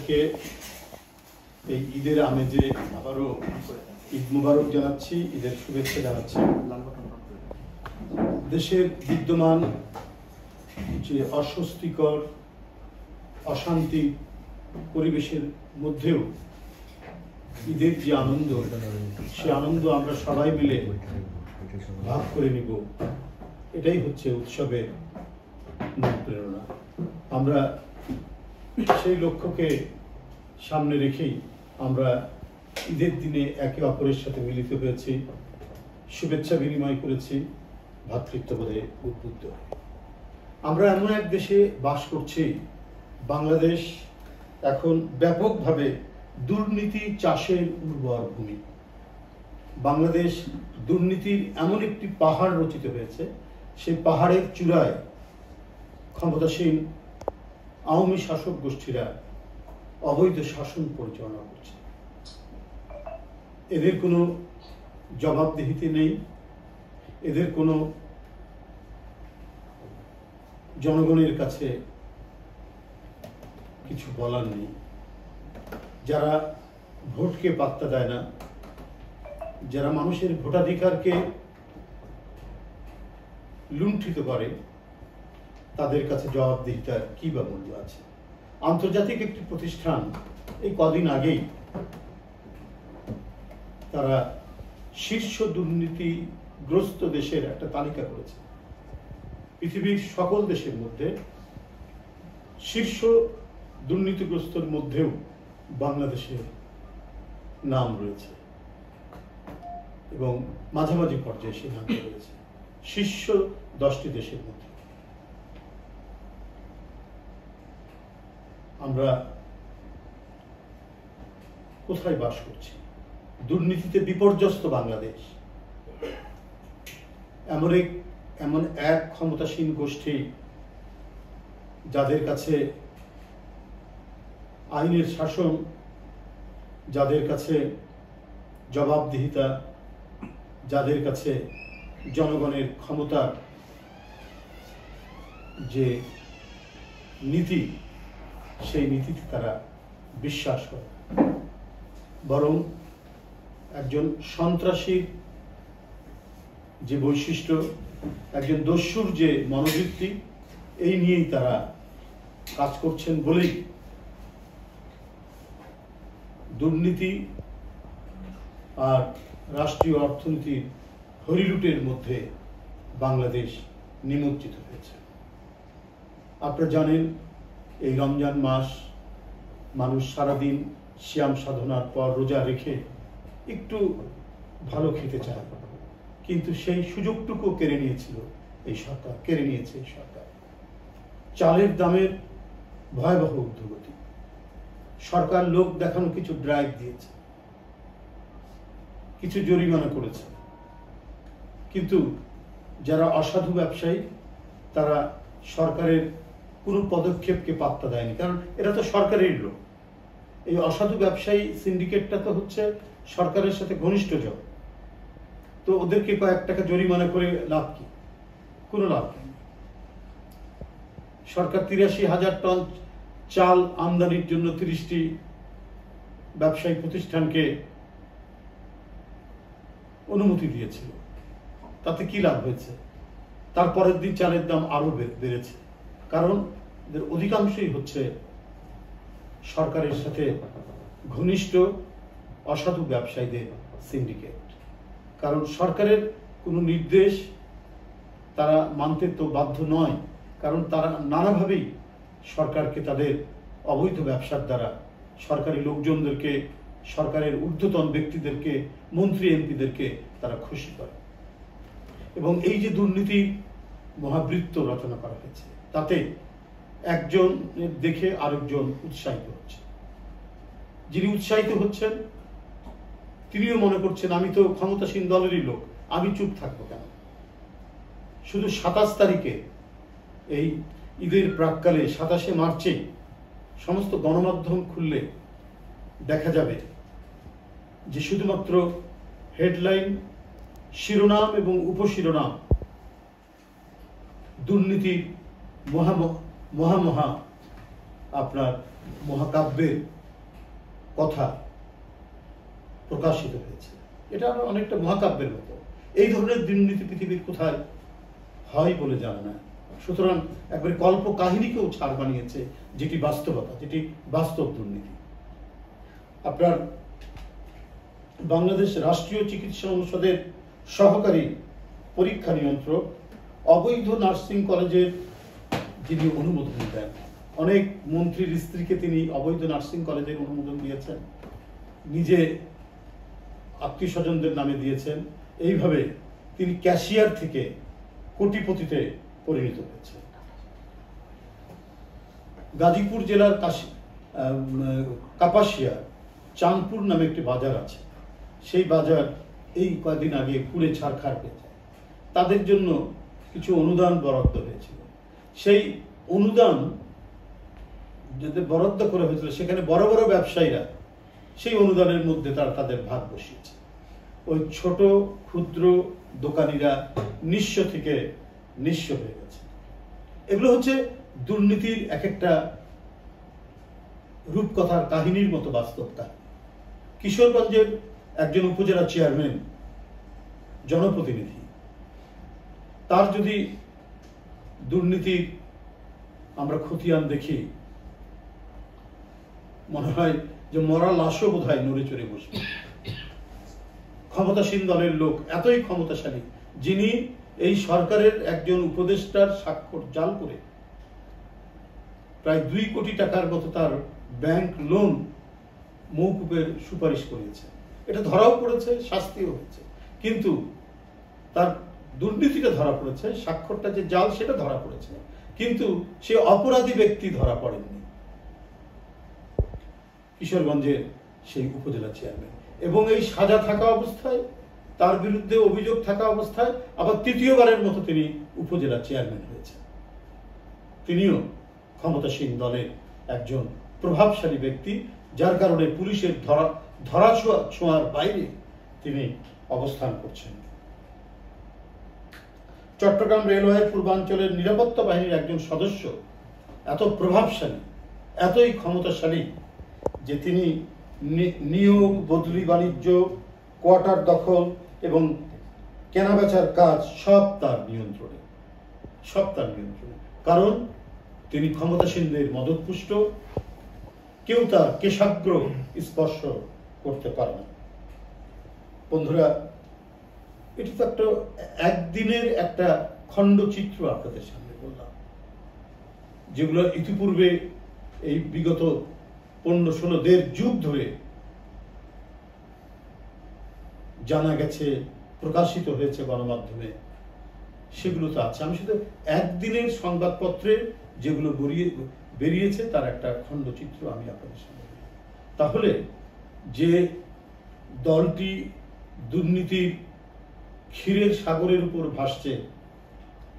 আপনাদেরকে এই ঈদের আমেজে আবারও ঈদ মুবারক জানাচ্ছি, ঈদের শুভেচ্ছা জানাচ্ছি। দেশের বিদ্যমান যে অস্বস্তিকর অশান্তি পরিবেশের মধ্যেও ঈদের যে আনন্দ, সে আনন্দ আমরা সবাই মিলে ভাগ করে নিব, এটাই হচ্ছে উৎসবের মূল প্রেরণা। আমরা সেই লক্ষ্যকে সামনে রেখেই আমরা ঈদের দিনে একে অপরের সাথে মিলিত হয়েছি, শুভেচ্ছা বিনিময় করেছি, ভ্রাতৃত্ববোধে উদ্বুদ্ধ। আমরা এমন এক দেশে বাস করছি, বাংলাদেশ এখন ব্যাপকভাবে দুর্নীতি চাষের উর্বর ভূমি। বাংলাদেশ দুর্নীতির এমন একটি পাহাড় রচিত হয়েছে, সেই পাহাড়ের চূড়ায় ক্ষমতাসীন আওয়ামী শাসক গোষ্ঠীরা অবৈধ শাসন পরিচালনা করছে। এদের কোনো জবাবদিহিতে নেই, এদের কোনো জনগণের কাছে কিছু বলার নেই। যারা ভোটকে পাত্তা দেয় না, যারা মানুষের ভোটাধিকারকে লুণ্ঠিত করে, তাদের কাছে জবাবদিহিতার কি বা মূল্য আছে? আন্তর্জাতিক একটি প্রতিষ্ঠান এই কদিন আগেই তারা শীর্ষ দুর্নীতিগ্রস্ত দেশের একটা তালিকা করেছে। পৃথিবীর সকল দেশের মধ্যে শীর্ষ দুর্নীতিগ্রস্তর মধ্যেও বাংলাদেশের নাম রয়েছে এবং মাঝামাঝি পর্যায়ে সে নাম রয়েছে শীর্ষ 10টি দেশের মধ্যে। আমরা কোথায় বাস করছি? দুর্নীতিতে বিপর্যস্ত বাংলাদেশ। এমন এক ক্ষমতাসীন গোষ্ঠী, যাদের কাছে আইনের শাসন, যাদের কাছে জবাবদিহিতা, যাদের কাছে জনগণের ক্ষমতার যে নীতি, সেই নীতিতে তারা বিশ্বাস করে। বরং একজন সন্ত্রাসীর যে বৈশিষ্ট্য, একজন দস্যুর যে মনোবৃত্তি, এই নিয়েই তারা কাজ করছেন বলেই দুর্নীতি আর রাষ্ট্রীয় অর্থনীতির হরিলুটের মধ্যে বাংলাদেশ নিমজ্জিত হয়েছে। আপনারা জানেন, এই রমজান মাস মানুষ সারাদিন সিয়াম সাধনার পর রোজা রেখে একটু ভালো খেতে চায়, কিন্তু সেই সুযোগটুকু কেড়ে নিয়েছে এই সরকার। চালের দামের ভয়াবহ ঊর্ধ্বগতি। সরকার লোক দেখানো কিছু ড্রাইভ দিয়েছে, কিছু জরিমানা করেছে, কিন্তু যারা অসাধু ব্যবসায়ী, তারা সরকারের কোনো পদক্ষেপকে পাত্তা দেয়নি, কারণ এরা তো সরকারের লোক। এই অসাধু ব্যবসায়ী সিন্ডিকেটটা তো হচ্ছে সরকারের সাথে ঘনিষ্ঠ জন, তো ওদেরকে কয়েক টাকা জরিমানা করে লাভ কি? কোনো লাভ নেই। সরকার 83,000 টন চাল আমদানির জন্য 30টি ব্যবসায়ী প্রতিষ্ঠানকে অনুমতি দিয়েছিল, তাতে কি লাভ হয়েছে? তারপরের দিন চালের দাম আরো বেড়েছে, কারণ এদের অধিকাংশই হচ্ছে সরকারের সাথে ঘনিষ্ঠ অসাধু ব্যবসায়ীদের সিন্ডিকেট। কারণ সরকারের কোনো নির্দেশ তারা মানতে তো বাধ্য নয়, কারণ তারা নানাভাবেই সরকারকে তাদের অবৈধ ব্যবসার দ্বারা সরকারি লোকজনদেরকে, সরকারের ঊর্ধ্বতন ব্যক্তিদেরকে, মন্ত্রী এমপিদেরকে তারা খুশি করে। এবং এই যে দুর্নীতির মহাবৃত্ত রচনা করা হয়েছে, তাতে একজন দেখে আরেকজন উৎসাহিত হচ্ছে। যিনি উৎসাহিত হচ্ছেন তিনিও মনে করছেন, আমি তো ক্ষমতাসীন দলেরই লোক, আমি চুপ থাকবো কেন? শুধু 27 তারিখে, এই ঈদের প্রাক্কালে 27শে মার্চে সমস্ত গণমাধ্যম খুললে দেখা যাবে যে শুধুমাত্র হেডলাইন, শিরোনাম এবং উপশিরোনাম দুর্নীতির মহা আপনার মহাকাব্যের কথা প্রকাশিত হয়েছে। এটা অনেকটা মহাকাব্যের মতো। এই ধরনের দুর্নীতি পৃথিবীর কোথায় হয় বলে জানা না। সুতরাং একবারে কল্প কাহিনীকেও ছাড় বানিয়েছে, যেটি বাস্তবতা, যেটি বাস্তব দুর্নীতি। আপনার বাংলাদেশ রাষ্ট্রীয় চিকিৎসা অনুষদের সহকারী পরীক্ষা নিয়ন্ত্রক অবৈধ নার্সিং কলেজের যিনি অনুমোদন দেন, অনেক মন্ত্রীর স্ত্রীকে তিনি অবৈধ নার্সিং কলেজের অনুমোদন দিয়েছেন, নিজে আত্মীয় স্বজনদের নামে দিয়েছেন। এইভাবে তিনি ক্যাশিয়ার থেকে কোটিপতিতে পরিণত হয়েছে। গাজীপুর জেলার কাপাসিয়া চাঁদপুর নামে একটি বাজার আছে। সেই বাজার এই কয়েকদিন আগে পুড়ে ছারখার হয়ে যায়। তাদের জন্য কিছু অনুদান বরাদ্দ হয়েছিল। সেই অনুদান যদি বরাদ্দ করা হয়েছিল, সেখানে বড় বড় ব্যবসায়ীরা সেই অনুদানের মধ্যে তাদের ভাগ বসিয়েছে। ওই ছোট ক্ষুদ্র দোকানিরা নিঃস্ব থেকে নিঃস্ব হয়ে গেছে। এগুলো হচ্ছে দুর্নীতির এক একটা রূপকথার কাহিনীর মতো বাস্তব কাহিনী। কিশোরগঞ্জের একজন উপজেলা চেয়ারম্যান, জনপ্রতিনিধি, তার যদি দুর্নীতির আমরা খতিয়ান দেখি, মনে হয় যে মরা লাশও বোধ হয় নড়ে চড়ে বসবে। ক্ষমতাসীন দলের লোক এতই ক্ষমতাশালী, যিনি এই সরকারের একজন উপদেষ্টার স্বাক্ষর জাল করে প্রায় 2 কোটি টাকার মতো তার ব্যাংক লোন মওকুফের সুপারিশ করেছে। এটা ধরাও পড়েছে, শাস্তিও হয়েছে। কিন্তু তার দুর্নীতিটা ধরা পড়েছে, স্বাক্ষরটা যে জাল সেটা ধরা পড়েছে, কিন্তু সে অপরাধী ব্যক্তি ধরা পড়েননি। কিশোরগঞ্জের সেই উপজেলা চেয়ারম্যান, এবং এই সাজা থাকা অবস্থায়, তার বিরুদ্ধে অভিযোগ থাকা অবস্থায় আবার তৃতীয়বারের মতো তিনি উপজেলা চেয়ারম্যান হয়েছেন। তিনিও ক্ষমতাসীন দলের একজন প্রভাবশালী ব্যক্তি, যার কারণে পুলিশের ধরা ছোঁয়ার বাইরে তিনি অবস্থান করছেন। চট্টগ্রাম রেলওয়ে পূর্বাঞ্চলের নিরাপত্তা বাহিনীর একজন সদস্য এত প্রভাবশালী, এতই ক্ষমতাশালী যে তিনি নিয়োগ, বদলি, বাণিজ্য, কোয়ার্টার দখল এবং কেনাবেচার কাজ সব তার নিয়ন্ত্রণে। কারণ তিনি ক্ষমতাসীনদের মদতপুষ্ট, কেউ তার কেশাগ্র স্পর্শ করতে পারে না। বন্ধুরা, এটি তো একটা একদিনের একটা খণ্ডচিত্র আপনাদের সামনে বললাম, যেগুলো ইতিপূর্বে এই বিগত 15-16 যুগ ধরে জানা গেছে, প্রকাশিত হয়েছে গণমাধ্যমে, সেগুলো তো আছে। আমি শুধু একদিনের সংবাদপত্রে যেগুলো বেরিয়েছে তার একটা খণ্ডচিত্র আমি আপনাদের সামনে। তাহলে যে দলটি দুর্নীতির ক্ষীরের সাগরের উপর ভাসছে,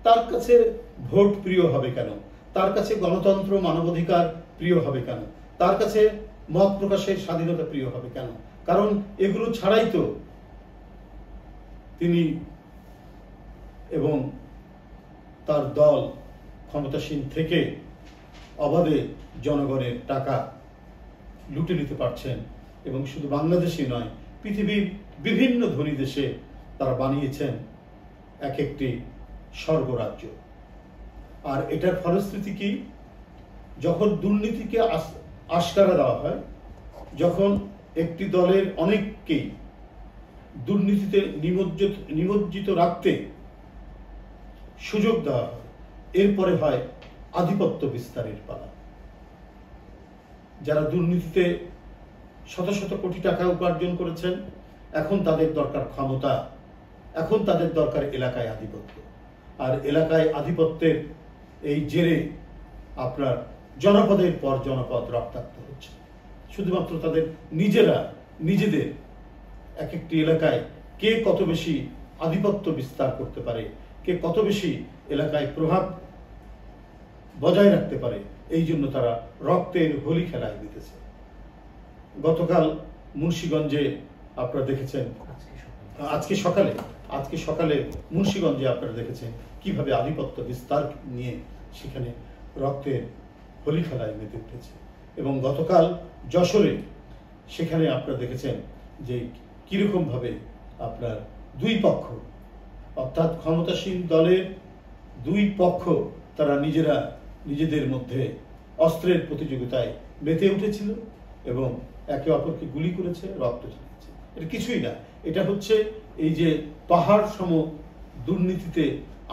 তার কাছে ভোট প্রিয় হবে কেন? তার কাছে গণতন্ত্র, মানবাধিকার প্রিয় হবে কেন? তার কাছে মত প্রকাশের স্বাধীনতা প্রিয় হবে কেন? কারণ এগুলো ছাড়াই তো তিনি এবং তার দল ক্ষমতাসীন থেকে অবাধে জনগণের টাকা লুটে নিতে পারছেন। এবং শুধু বাংলাদেশই নয়, পৃথিবীর বিভিন্ন ধনী দেশে তারা বানিয়েছেন এক একটি স্বর্গরাজ্য। আর এটার ফলশ্রুতি কি? যখন দুর্নীতিকে আশকারা দেওয়া হয়, যখন একটি দলের অনেককেই দুর্নীতিতে নিমজ্জিত রাখতে সুযোগ দেওয়া হয়, এরপরে হয় আধিপত্য বিস্তারের পালা। যারা দুর্নীতিতে শত শত কোটি টাকা উপার্জন করেছেন, এখন তাদের দরকার ক্ষমতা, এখন তাদের দরকার এলাকায় আধিপত্য। আর এলাকায় আধিপত্যের এই জেরে আপনার জনপদের পর জনপদ রক্তাক্ত হচ্ছে। শুধুমাত্র তাদের নিজেদের এক একটি এলাকায় কে কত বেশি আধিপত্য বিস্তার করতে পারে, কে কত বেশি এলাকায় প্রভাব বজায় রাখতে পারে, এই জন্য তারা রক্তের হোলি খেলায় দিতেছে। গতকাল মুন্সিগঞ্জে আপনারা দেখেছেন, আজকে সকালে মুন্সিগঞ্জে আপনারা দেখেছেন কিভাবে আধিপত্য বিস্তার নিয়ে সেখানে রক্তের হোলি খেলায় মেতে উঠেছে। এবং গতকাল যশোরে সেখানে আপনারা দেখেছেন যে কীরকমভাবে আপনার দুই পক্ষ, অর্থাৎ ক্ষমতাসীন দলের দুই পক্ষ তারা নিজেদের মধ্যে অস্ত্রের প্রতিযোগিতায় মেতে উঠেছিল এবং একে অপরকে গুলি করেছে, রক্ত ঝরিয়েছে। এটা কিছুই না, এটা হচ্ছে এই যে পাহাড় সম দুর্নীতিতে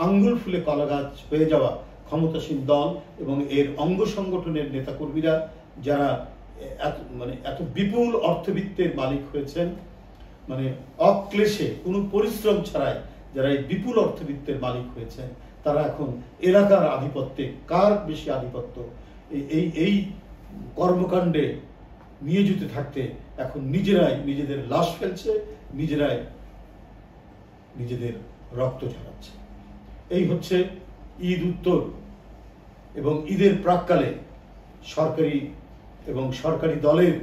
আঙ্গুল ফুলে কলাগাছ হয়ে যাওয়া ক্ষমতাসীন দল এবং এর অঙ্গ সংগঠনের নেতাকর্মীরা যারা এত বিপুল অর্থবিত্তের মালিক হয়েছেন, অক্লেশে কোনো পরিশ্রম ছাড়াই যারা এই বিপুল অর্থবিত্তের মালিক হয়েছেন, তারা এখন এলাকার আধিপত্যে কার বেশি আধিপত্য এই কর্মকাণ্ডে নিয়োজিত থাকতে এখন নিজেরাই নিজেদের লাশ ফেলছে, নিজেরাই নিজেদের রক্ত ঝরাচ্ছে। এই হচ্ছে ঈদ উত্তর এবং ঈদের প্রাক্কালে সরকারি দলের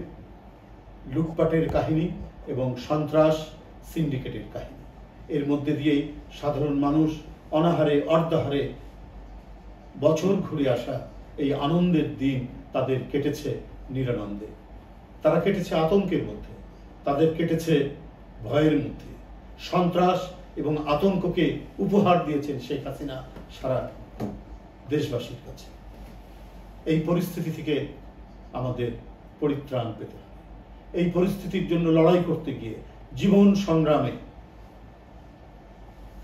লুটপাটের কাহিনী এবং সন্ত্রাস সিন্ডিকেটের কাহিনী। এর মধ্যে দিয়েই সাধারণ মানুষ অনাহারে অর্ধাহারে বছর ঘুরে আসা এই আনন্দের দিন তাদের কেটেছে নিরানন্দে। তারা কেটেছে আতঙ্কের মধ্যে, তাদের কেটেছে ভয়ের মধ্যে। সন্ত্রাস এবং আতঙ্ককে উপহার দিয়েছেন শেখ হাসিনা সারা দেশবাসীর কাছে। এই পরিস্থিতি থেকে আমাদের পরিত্রাণ পেতে হবে। এই পরিস্থিতির জন্য লড়াই করতে গিয়ে জীবন সংগ্রামে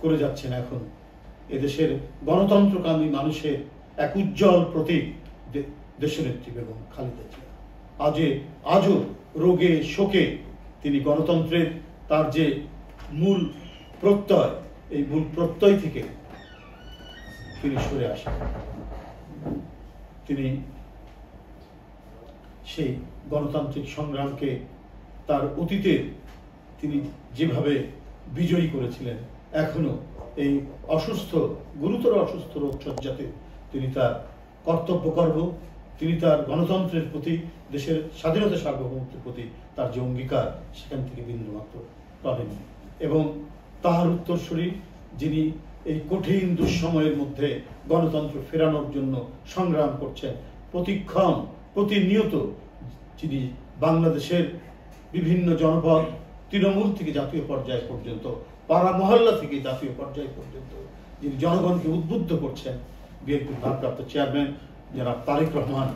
করে যাচ্ছেন এখন এদেশের গণতন্ত্রকামী মানুষের এক উজ্জ্বল প্রতীক দেশনেত্রী বেগম খালেদা জিয়া। আজও রোগে শোকে তিনি গণতন্ত্রের তার যে মূল প্রত্যয়, এই মূল প্রত্যয় থেকে তিনি সরে আসেন। তিনি সেই গণতান্ত্রিক সংগ্রামকে তার অতীতে তিনি যেভাবে বিজয়ী করেছিলেন, এখনো এই গুরুতর অসুস্থ রোগসজ্জাতে তিনি তার কর্তব্য কর্ম, তিনি তার গণতন্ত্রের প্রতি, দেশের স্বাধীনতা সার্বভৌমত্বের প্রতি তার যে অঙ্গীকার, সেখান থেকে বিন্দুমাত্র টলেনি। এবং তাহার উত্তরসূরি যিনি এই কঠিন দুঃসময়ের মধ্যে গণতন্ত্র ফেরানোর জন্য সংগ্রাম করছেন, প্রতিনিয়ত যিনি বাংলাদেশের বিভিন্ন জনপদ, তৃণমূল থেকে জাতীয় পর্যায় পর্যন্ত, পাড়া মহল্লা থেকে জাতীয় পর্যায় পর্যন্ত যিনি জনগণকে উদ্বুদ্ধ করছেন, বিএনপির ভারপ্রাপ্ত চেয়ারম্যান জনাব তারেক রহমান,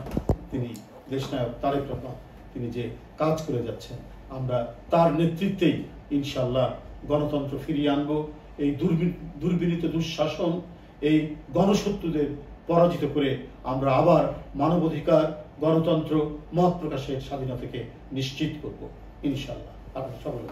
তিনি দেশনায়ক তারেক রহমান, তিনি যে কাজ করে যাচ্ছেন, আমরা তার নেতৃত্বেই ইনশাআল্লাহ গণতন্ত্র ফিরিয়ে আনবো। এই দুর্বিনীত দুঃশাসন, এই গণশত্রুদের পরাজিত করে আমরা আবার মানবাধিকার, গণতন্ত্র, মত প্রকাশের স্বাধীনতাকে নিশ্চিত করব ইনশাআল্লাহ। আপনার সকলে